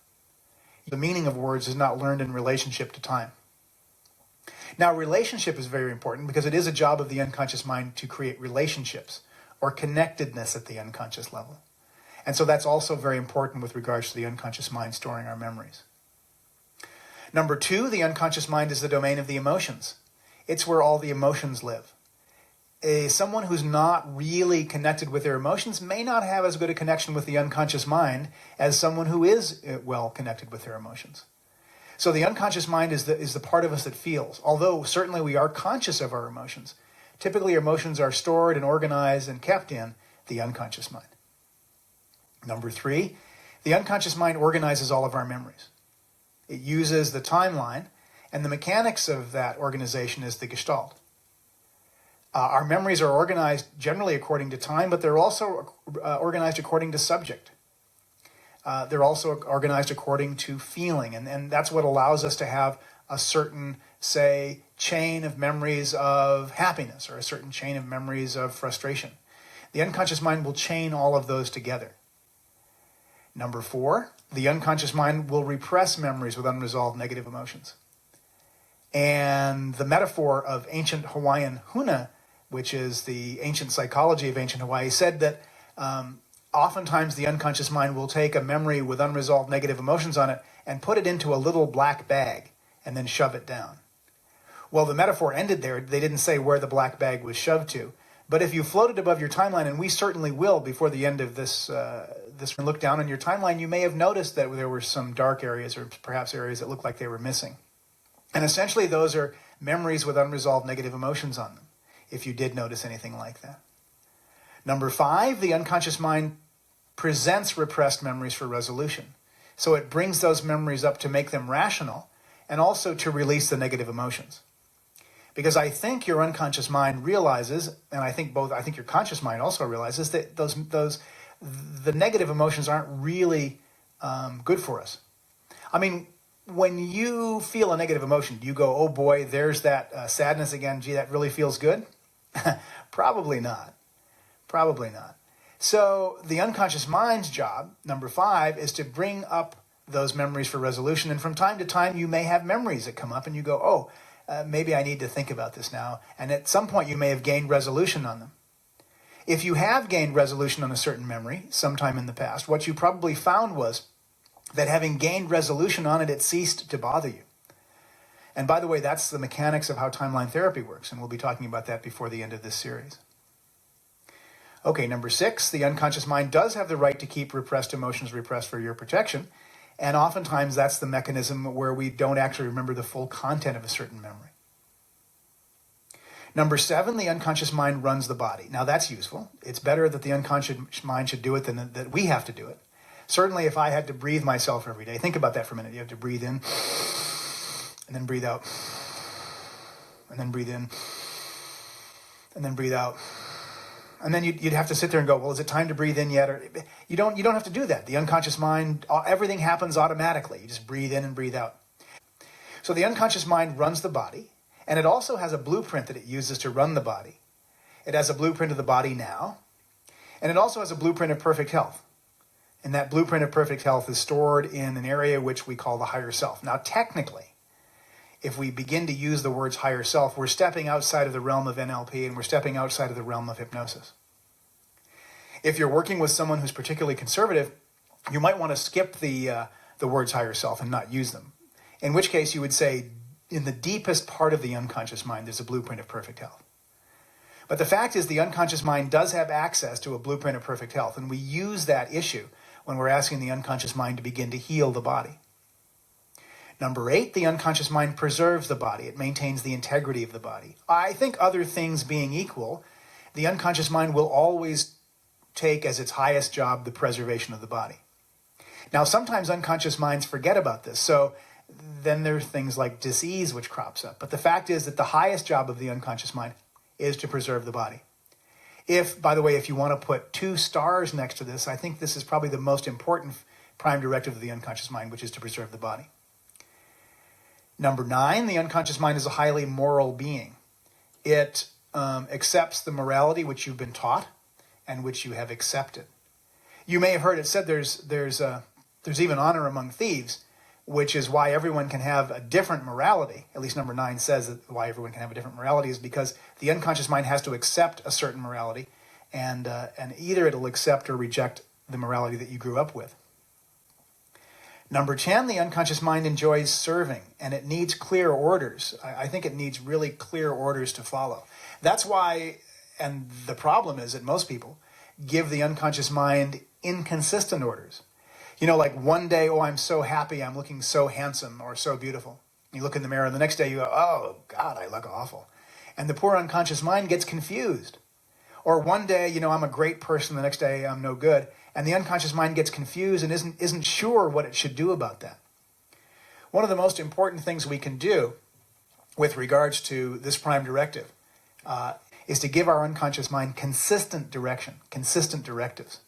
The meaning of words is not learned in relationship to time. Now, relationship is very important because it is a job of the unconscious mind to create relationships or connectedness at the unconscious level. And so that's also very important with regards to the unconscious mind storing our memories. Number 2, the unconscious mind is the domain of the emotions. It's where all the emotions live. Someone who's not really connected with their emotions may not have as good a connection with the unconscious mind as someone who is well connected with their emotions. So the unconscious mind is the part of us that feels, although certainly we are conscious of our emotions. Typically, emotions are stored and organized and kept in the unconscious mind. Number 3, the unconscious mind organizes all of our memories. It uses the timeline, and the mechanics of that organization is the gestalt. Our memories are organized generally according to time, but they're also organized according to subject. They're also organized according to feeling, and that's what allows us to have a certain, say, chain of memories of happiness or a certain chain of memories of frustration. The unconscious mind will chain all of those together. Number 4, the unconscious mind will repress memories with unresolved negative emotions. And the metaphor of ancient Hawaiian huna, which is the ancient psychology of ancient Hawaii, said that oftentimes the unconscious mind will take a memory with unresolved negative emotions on it and put it into a little black bag and then shove it down. Well, the metaphor ended there. They didn't say where the black bag was shoved to. But if you floated above your timeline, and we certainly will before the end of this look down on your timeline, you may have noticed that there were some dark areas or perhaps areas that looked like they were missing. And essentially those are memories with unresolved negative emotions on them, if you did notice anything like that. Number 5, the unconscious mind presents repressed memories for resolution. So it brings those memories up to make them rational and also to release the negative emotions. Because I think your unconscious mind realizes, and I think your conscious mind also realizes that the negative emotions aren't really good for us. I mean, when you feel a negative emotion, do you go, oh boy, there's that sadness again, gee, that really feels good? Probably not. Probably not. So the unconscious mind's job, number 5, is to bring up those memories for resolution. And from time to time, you may have memories that come up and you go, oh, maybe I need to think about this now. And at some point, you may have gained resolution on them. If you have gained resolution on a certain memory sometime in the past, what you probably found was that having gained resolution on it, it ceased to bother you. And by the way, that's the mechanics of how timeline therapy works, and we'll be talking about that before the end of this series. Okay, number 6, the unconscious mind does have the right to keep repressed emotions repressed for your protection, and oftentimes that's the mechanism where we don't actually remember the full content of a certain memory. Number 7, the unconscious mind runs the body. Now that's useful. It's better that the unconscious mind should do it than that we have to do it. Certainly if I had to breathe myself every day, think about that for a minute. You have to breathe in, and then breathe out, and then breathe in, and then breathe out. And then you'd have to sit there and go, well, is it time to breathe in yet? Or you don't have to do that. The unconscious mind, everything happens automatically. You just breathe in and breathe out. So the unconscious mind runs the body, and it also has a blueprint that it uses to run the body. It has a blueprint of the body now, and it also has a blueprint of perfect health. And that blueprint of perfect health is stored in an area which we call the higher self. Now, technically, if we begin to use the words higher self, we're stepping outside of the realm of NLP and we're stepping outside of the realm of hypnosis. If you're working with someone who's particularly conservative, you might want to skip the words higher self and not use them. In which case you would say, in the deepest part of the unconscious mind, there's a blueprint of perfect health. But the fact is the unconscious mind does have access to a blueprint of perfect health, and we use that issue when we're asking the unconscious mind to begin to heal the body. Number 8, the unconscious mind preserves the body. It maintains the integrity of the body. I think other things being equal, the unconscious mind will always take as its highest job the preservation of the body. Now, sometimes unconscious minds forget about this, so then there's things like disease which crops up. But the fact is that the highest job of the unconscious mind is to preserve the body. By the way, if you want to put 2 stars next to this, I think this is probably the most important prime directive of the unconscious mind, which is to preserve the body. Number 9, the unconscious mind is a highly moral being. It accepts the morality which you've been taught and which you have accepted. You may have heard it said there's even honor among thieves, which is why everyone can have a different morality. At least number 9 says that why everyone can have a different morality is because the unconscious mind has to accept a certain morality, and either it'll accept or reject the morality that you grew up with. Number 10, the unconscious mind enjoys serving, and it needs clear orders. I think it needs really clear orders to follow. That's why, and the problem is that most people give the unconscious mind inconsistent orders. You know, like one day, oh, I'm so happy, I'm looking so handsome or so beautiful. You look in the mirror, and the next day you go, oh, God, I look awful. And the poor unconscious mind gets confused. Or one day, I'm a great person, the next day I'm no good. And the unconscious mind gets confused and isn't sure what it should do about that. One of the most important things we can do with regards to this prime directive is to give our unconscious mind consistent direction, consistent directives.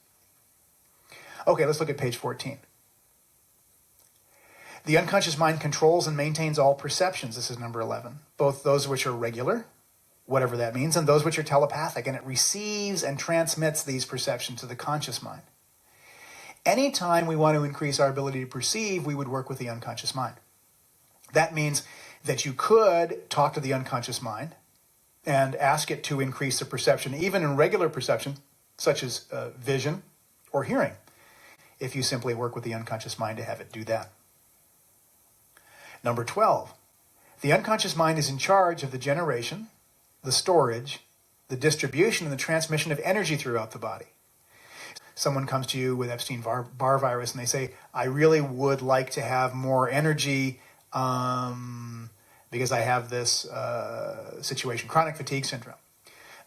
Okay, let's look at page 14. The unconscious mind controls and maintains all perceptions. This is number 11. Both those which are regular, whatever that means, and those which are telepathic. And it receives and transmits these perceptions to the conscious mind. Anytime we want to increase our ability to perceive, we would work with the unconscious mind. That means that you could talk to the unconscious mind and ask it to increase the perception, even in regular perception, such as vision or hearing, if you simply work with the unconscious mind to have it do that. Number 12, the unconscious mind is in charge of the generation, the storage, the distribution, and the transmission of energy throughout the body. Someone comes to you with Epstein-Barr virus and they say, I really would like to have more energy because I have this situation, chronic fatigue syndrome.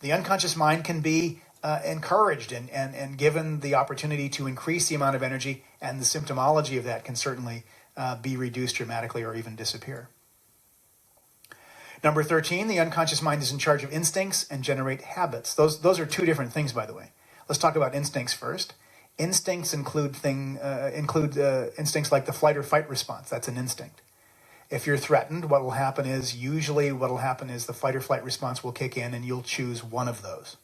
The unconscious mind can be encouraged and given the opportunity to increase the amount of energy, and the symptomology of that can certainly be reduced dramatically or even disappear. Number 13, the unconscious mind is in charge of instincts and generate habits. Those are two different things, by the way. Let's talk about instincts first. Instincts include instincts like the flight or fight response. That's an instinct. If you're threatened, what will happen is the fight or flight response will kick in and you'll choose one of those.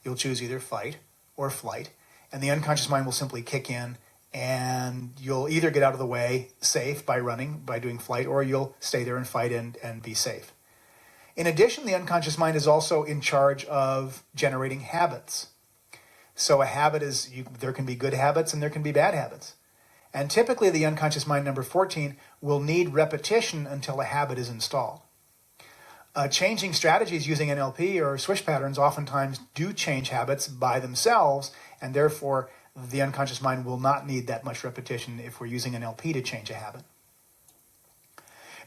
You'll choose either fight or flight, and the unconscious mind will simply kick in, and you'll either get out of the way safe by running, by doing flight, or you'll stay there and fight and be safe. In addition, the unconscious mind is also in charge of generating habits. So a habit is, there can be good habits and there can be bad habits. And typically the unconscious mind, number 14, will need repetition until a habit is installed. Changing strategies using NLP or switch patterns oftentimes do change habits by themselves, and therefore the unconscious mind will not need that much repetition if we're using NLP to change a habit.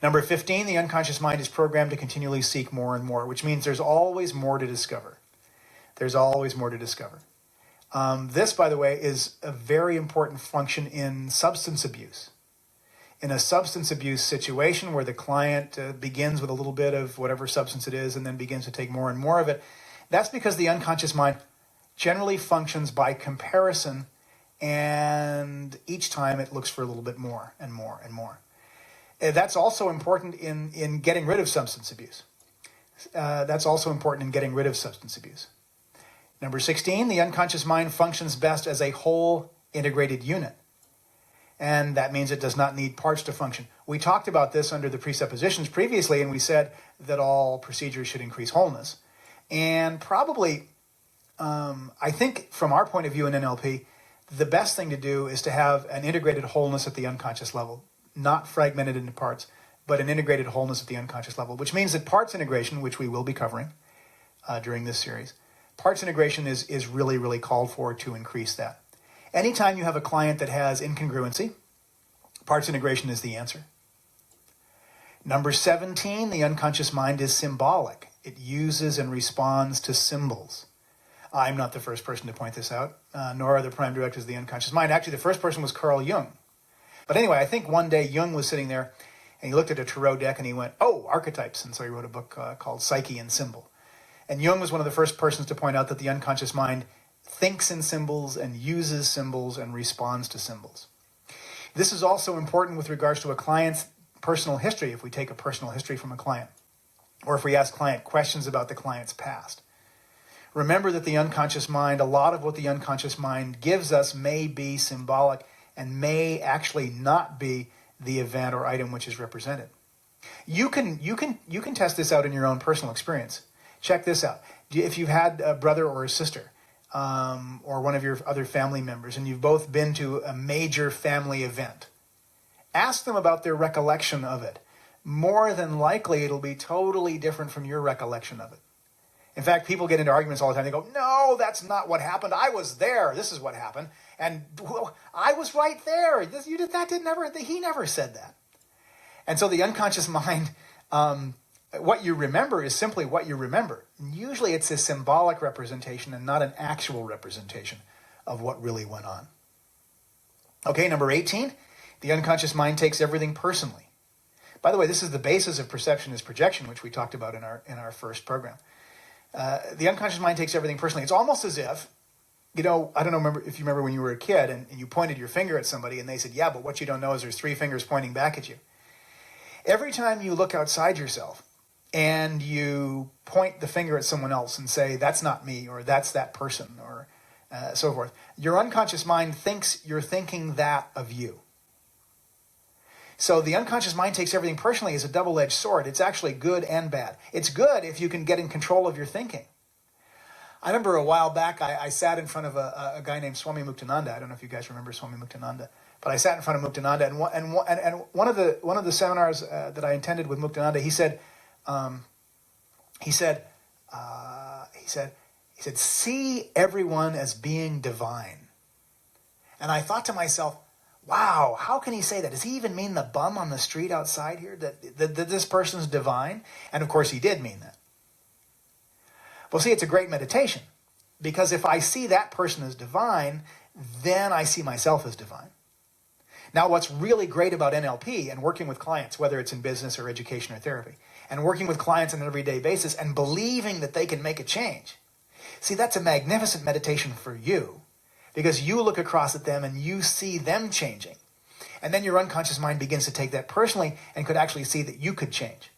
Number 15, the unconscious mind is programmed to continually seek more and more, which means there's always more to discover. There's always more to discover. This, by the way, is a very important function in substance abuse. In a substance abuse situation where the client begins with a little bit of whatever substance it is and then begins to take more and more of it, that's because the unconscious mind generally functions by comparison, and each time it looks for a little bit more and more and more. That's also important in getting rid of substance abuse. Number 16, the unconscious mind functions best as a whole integrated unit. And that means it does not need parts to function. We talked about this under the presuppositions previously, and we said that all procedures should increase wholeness. And probably, I think from our point of view in NLP, the best thing to do is to have an integrated wholeness at the unconscious level, not fragmented into parts, but an integrated wholeness at the unconscious level, which means that parts integration, which we will be covering during this series, parts integration is really, really called for to increase that. Anytime you have a client that has incongruency, parts integration is the answer. Number 17, the unconscious mind is symbolic. It uses and responds to symbols. I'm not the first person to point this out, nor are the prime directives of the unconscious mind. Actually, the first person was Carl Jung. But anyway, I think one day Jung was sitting there and he looked at a tarot deck and he went, oh, archetypes. And so he wrote a book called Psyche and Symbol. And Jung was one of the first persons to point out that the unconscious mind thinks in symbols and uses symbols and responds to symbols. This is also important with regards to a client's personal history, if we take a personal history from a client, or if we ask client questions about the client's past. Remember that the unconscious mind, a lot of what the unconscious mind gives us may be symbolic and may actually not be the event or item which is represented. You can test this out in your own personal experience. Check this out. If you've had a brother or a sister, or one of your other family members, and you've both been to a major family event, ask them about their recollection of it. More than likely, it'll be totally different from your recollection of it. In fact, people get into arguments all the time. They go, no, that's not what happened. I was there. This is what happened. And I was right there. He never said that. And so the unconscious mind, what you remember is simply what you remember. Usually it's a symbolic representation and not an actual representation of what really went on. Okay, number 18, the unconscious mind takes everything personally. By the way, this is the basis of perception is projection, which we talked about in our first program. The unconscious mind takes everything personally. It's almost as if I don't know if you remember when you were a kid and you pointed your finger at somebody and they said, yeah, but what you don't know is there's 3 fingers pointing back at you. Every time you look outside yourself and you point the finger at someone else and say, that's not me, or that's that person, or so forth, your unconscious mind thinks you're thinking that of you. So the unconscious mind takes everything personally as a double-edged sword. It's actually good and bad. It's good if you can get in control of your thinking. I remember a while back, I sat in front of a guy named Swami Muktananda. I don't know if you guys remember Swami Muktananda, but I sat in front of Muktananda, and one of the seminars that I attended with Muktananda, he said, see everyone as being divine. And I thought to myself, wow, how can he say that? Does he even mean the bum on the street outside here, that this person's divine? And of course he did mean that. Well, see, it's a great meditation, because if I see that person as divine, then I see myself as divine. Now, what's really great about NLP and working with clients, whether it's in business or education or therapy, and working with clients on an everyday basis and believing that they can make a change, see, that's a magnificent meditation for you, because you look across at them and you see them changing. And then your unconscious mind begins to take that personally and could actually see that you could change.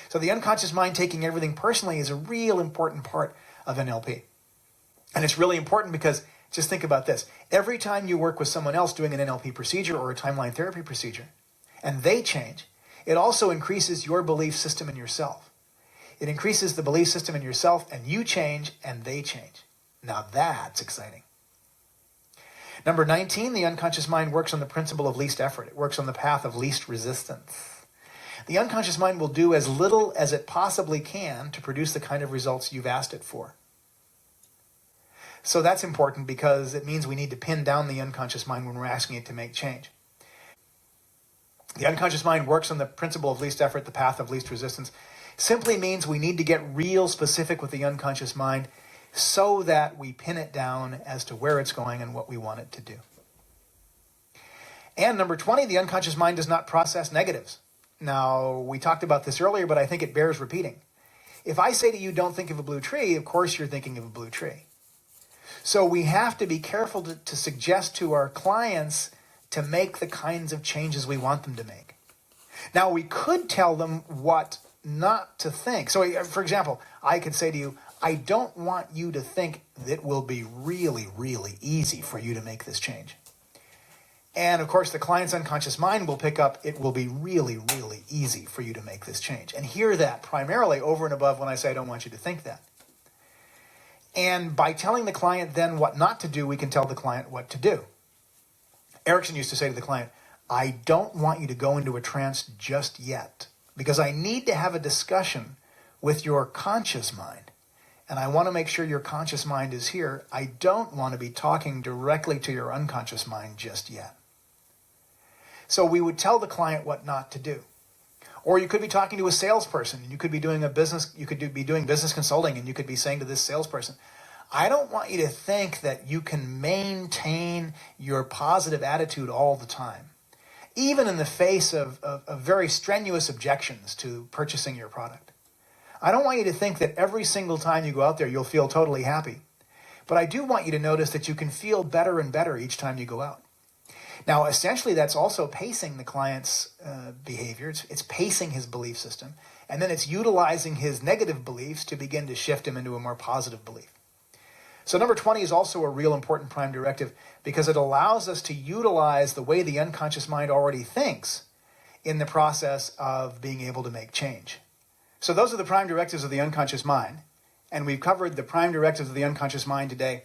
So the unconscious mind taking everything personally is a real important part of NLP. And it's really important because, just think about this. Every time you work with someone else doing an NLP procedure or a timeline therapy procedure, and they change, it also increases your belief system in yourself. It increases the belief system in yourself, and you change, and they change. Now that's exciting. Number 19, the unconscious mind works on the principle of least effort. It works on the path of least resistance. The unconscious mind will do as little as it possibly can to produce the kind of results you've asked it for. So that's important, because it means we need to pin down the unconscious mind when we're asking it to make change. The unconscious mind works on the principle of least effort, the path of least resistance. Simply means we need to get real specific with the unconscious mind so that we pin it down as to where it's going and what we want it to do. And number 20, the unconscious mind does not process negatives. Now, we talked about this earlier, but I think it bears repeating. If I say to you, don't think of a blue tree, of course you're thinking of a blue tree. So we have to be careful to suggest to our clients to make the kinds of changes we want them to make. Now, we could tell them what not to think. So, for example, I could say to you, I don't want you to think that it will be really, really easy for you to make this change. And of course, the client's unconscious mind will pick up, it will be really, really easy for you to make this change. And hear that primarily over and above when I say I don't want you to think that. And by telling the client then what not to do, we can tell the client what to do. Erickson used to say to the client, I don't want you to go into a trance just yet, because I need to have a discussion with your conscious mind. And I want to make sure your conscious mind is here. I don't want to be talking directly to your unconscious mind just yet. So we would tell the client what not to do. Or you could be talking to a salesperson, and you could be doing be doing business consulting, and you could be saying to this salesperson, I don't want you to think that you can maintain your positive attitude all the time, even in the face of very strenuous objections to purchasing your product. I don't want you to think that every single time you go out there you'll feel totally happy. But I do want you to notice that you can feel better and better each time you go out. Now, essentially, that's also pacing the client's behavior. It's pacing his belief system. And then it's utilizing his negative beliefs to begin to shift him into a more positive belief. So number 20 is also a real important prime directive, because it allows us to utilize the way the unconscious mind already thinks in the process of being able to make change. So those are the prime directives of the unconscious mind. And we've covered the prime directives of the unconscious mind today,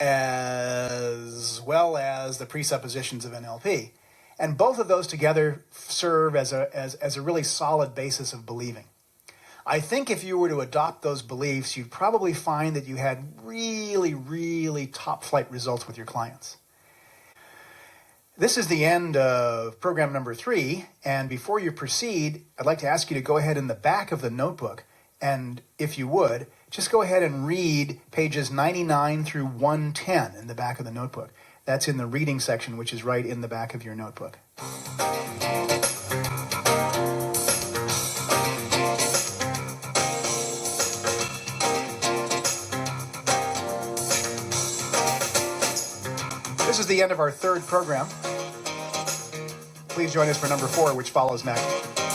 as well as the presuppositions of NLP. And both of those together serve as a really solid basis of believing. I think if you were to adopt those beliefs, you'd probably find that you had really, really top-flight results with your clients. This is the end of program number 3, and before you proceed, I'd like to ask you to go ahead in the back of the notebook, and if you would, just go ahead and read pages 99 through 110 in the back of the notebook. That's in the reading section, which is right in the back of your notebook. the end of our third program. Please join us for number 4, which follows next.